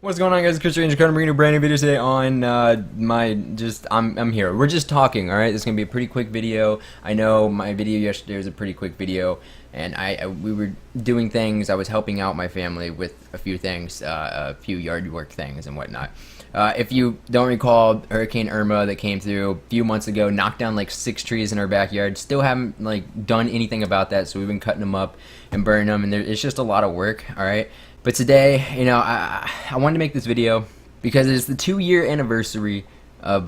What's going on, guys? Kerzy, and I'm bringing you a brand new video today on I'm here. We're just talking, all right? This is gonna be a pretty quick video. I know my video yesterday was a pretty quick video, and we were doing things. I was helping out my family with a few things, a few yard work things and whatnot. If you don't recall, Hurricane Irma that came through a few months ago knocked down like 6 trees in our backyard. Still haven't like done anything about that, so we've been cutting them up and burning them, and it's just a lot of work, all right? But today, you know, I wanted to make this video because it's the 2-year anniversary of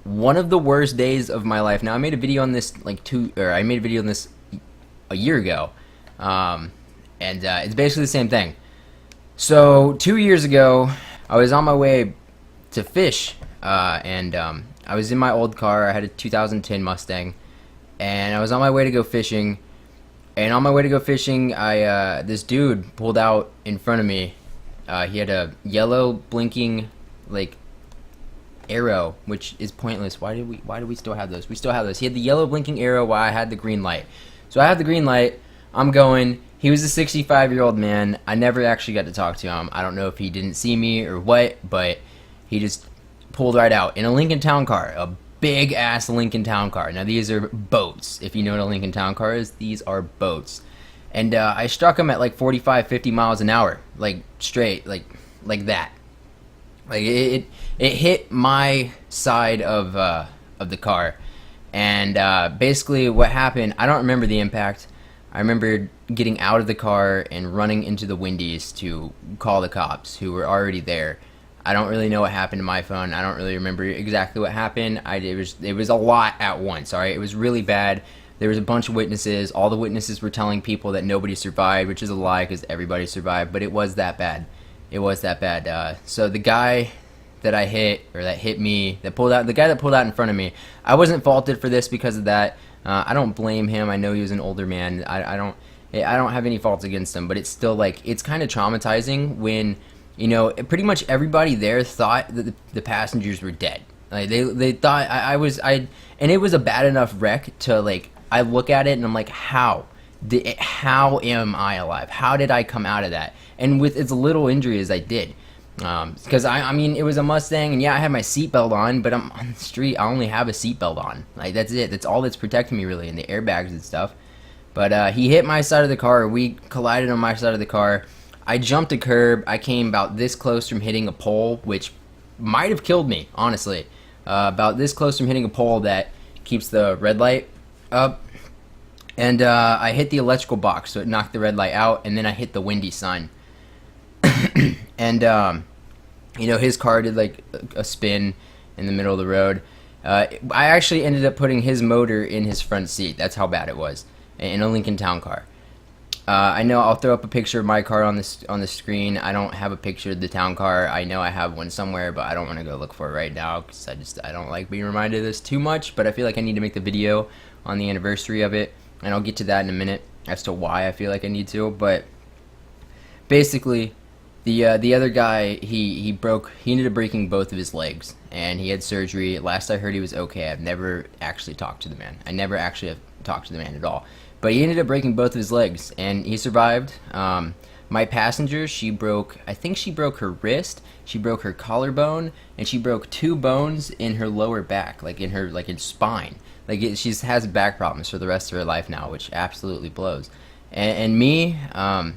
one of the worst days of my life. Now, I made a video on this I made a video on this a year ago, and it's basically the same thing. So 2 years ago, I was on my way to fish, and I was in my old car. I had a 2010 Mustang, and I was on my way to go fishing. And on my way to go fishing, this dude pulled out in front of me. He had a yellow blinking like arrow, which is pointless. Why do we still have those? We still have those. He had the yellow blinking arrow while I had the green light. So I had the green light. I'm going. He was a 65-year-old man. I never actually got to talk to him. I don't know if he didn't see me or what, but he just pulled right out in a Lincoln Town Car, a big ass Lincoln Town Car. Now these are boats. If you know what a Lincoln Town Car is, these are boats. And I struck him at like 45, 50 miles an hour, like straight, like that. Like it hit my side of the car, and basically what happened. I don't remember the impact. I remember getting out of the car and running into the Wendy's to call the cops, who were already there. I don't really know what happened to my phone. I don't really remember exactly what happened. It was a lot at once, all right? It was really bad. There was a bunch of witnesses. All the witnesses were telling people that nobody survived, which is a lie because everybody survived, but it was that bad. It was that bad. So the guy that I hit, or that hit me, the guy that pulled out in front of me, I wasn't faulted for this because of that. I don't blame him. I know he was an older man. I don't have any faults against him, but it's still like, it's kind of traumatizing when, you know, pretty much everybody there thought that the passengers were dead. Like they thought and it was a bad enough wreck to, like, I look at it and I'm like, how am I alive? How did I come out of that? And with as little injury as I did, because I mean, it was a Mustang, and yeah, I had my seatbelt on, but I'm on the street. I only have a seatbelt on. Like, that's it. That's all that's protecting me, really, and the airbags and stuff. But he hit my side of the car. We collided on my side of the car. I jumped a curb. I came about this close from hitting a pole, which might have killed me, honestly. About this close from hitting a pole that keeps the red light up. And I hit the electrical box, so it knocked the red light out, and then I hit the windy sign. And, you know, his car did like a spin in the middle of the road. I actually ended up putting his motor in his front seat. That's how bad it was, in a Lincoln Town Car. I know I'll throw up a picture of my car on the screen. I don't have a picture of the town car. I know I have one somewhere, but I don't want to go look for it right now because I don't like being reminded of this too much. But I feel like I need to make the video on the anniversary of it, and I'll get to that in a minute as to why I feel like I need to. But basically, the other guy, he ended up breaking both of his legs, and he had surgery. Last I heard, he was okay. I've never actually talked to the man. I never actually have talked to the man at all. But he ended up breaking both of his legs, and he survived. My passenger, I think she broke her wrist, she broke her collarbone, and she broke 2 bones in her lower back, like in spine. Like she has back problems for the rest of her life now, which absolutely blows. And me, I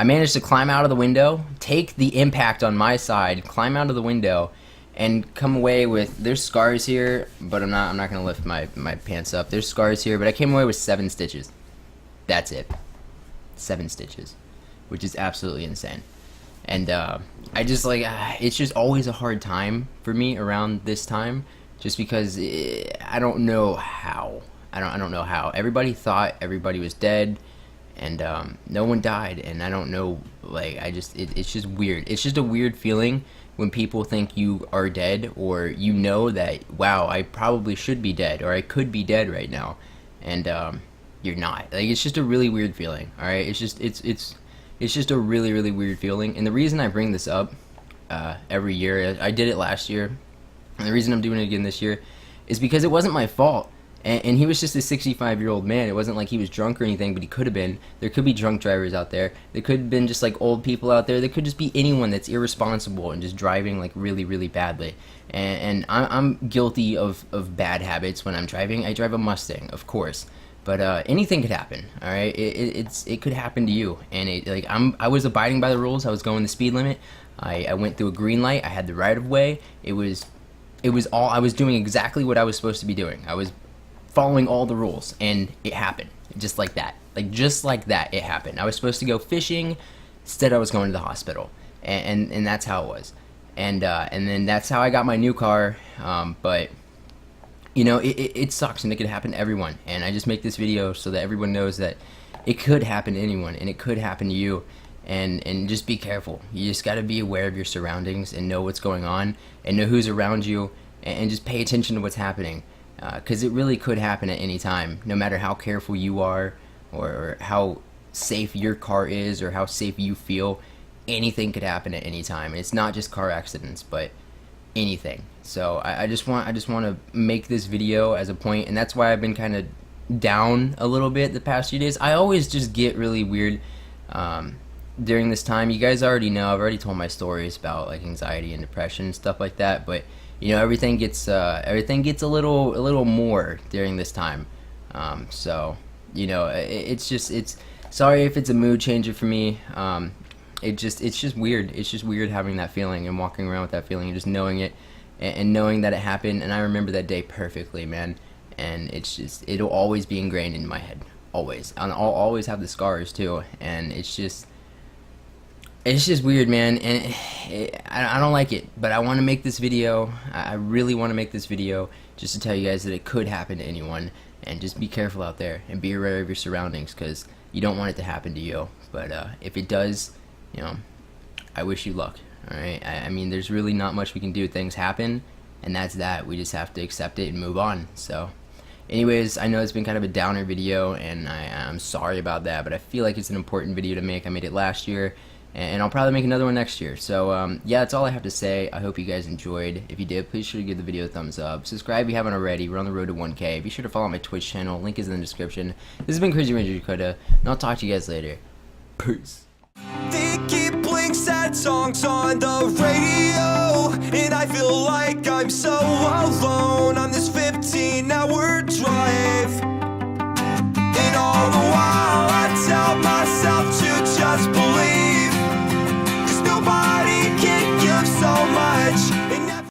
managed to climb out of the window, take the impact on my side, climb out of the window, and come away with, there's scars here, but I'm not gonna lift my pants up. There's scars here, but I came away with 7 stitches. That's it. 7 stitches, which is absolutely insane. And I just like, it's just always a hard time for me around this time, just because I don't know how. I don't know how. Everybody thought everybody was dead, and no one died, and I don't know. Like, it's just weird. It's just a weird feeling when people think you are dead, or you know that, wow, I probably should be dead, or I could be dead right now, and you're not. Like, it's just a really weird feeling. All right, it's just a really, really weird feeling. And the reason I bring this up every year, I did it last year, and the reason I'm doing it again this year is because it wasn't my fault. And he was just a 65-year-old man. It wasn't like he was drunk or anything, but he could have been. There could be drunk drivers out there. There could have been just like old people out there. There could just be anyone that's irresponsible and just driving like really, really badly. And I'm guilty of bad habits when I'm driving. I drive a Mustang, of course. But anything could happen, all right? It could happen to you. And I was abiding by the rules. I was going the speed limit. I went through a green light. I had the right of way. It was all, I was doing exactly what I was supposed to be doing. I was following all the rules, and it happened just like that. Just like that, it happened. I was supposed to go fishing. Instead, I was going to the hospital, and that's how it was. And then that's how I got my new car. But you know, it sucks, and it could happen to everyone. And I just make this video so that everyone knows that it could happen to anyone, and it could happen to you. And just be careful. You just got to be aware of your surroundings and know what's going on and know who's around you, and just pay attention to what's happening. Because it really could happen at any time, no matter how careful you are or how safe your car is or how safe you feel. Anything could happen at any time. And it's not just car accidents, but anything. So I just want to make this video as a point, and that's why I've been kind of down a little bit the past few days. I always just get really weird during this time. You guys already know, I've already told my stories about like anxiety and depression and stuff like that, but you know, everything gets a little more during this time. So you know, it's sorry if it's a mood changer for me. It's just weird. It's just weird having that feeling and walking around with that feeling and just knowing it and knowing that it happened. And I remember that day perfectly, man. And it'll always be ingrained in my head, always. And I'll always have the scars too. And it's just weird, man, and I don't like it, but I want to make this video. I really want to make this video just to tell you guys that it could happen to anyone, and just be careful out there and be aware of your surroundings, because you don't want it to happen to you. But if it does, you know, I wish you luck. All right, I mean, there's really not much we can do. Things happen, and that's that. We just have to accept it and move on. So anyways, I know it's been kind of a downer video, and I'm sorry about that, but I feel like it's an important video to make. I made it last year, and I'll probably make another one next year. So yeah, that's all I have to say. I hope you guys enjoyed. If you did, please sure to give the video a thumbs up. Subscribe if you haven't already. We're on the road to 1K. Be sure to follow my Twitch channel. Link is in the description. This has been Kerzy Ranger Dakota, and I'll talk to you guys later. Peace. They keep playing sad songs on the radio, and I feel like I'm so alone on this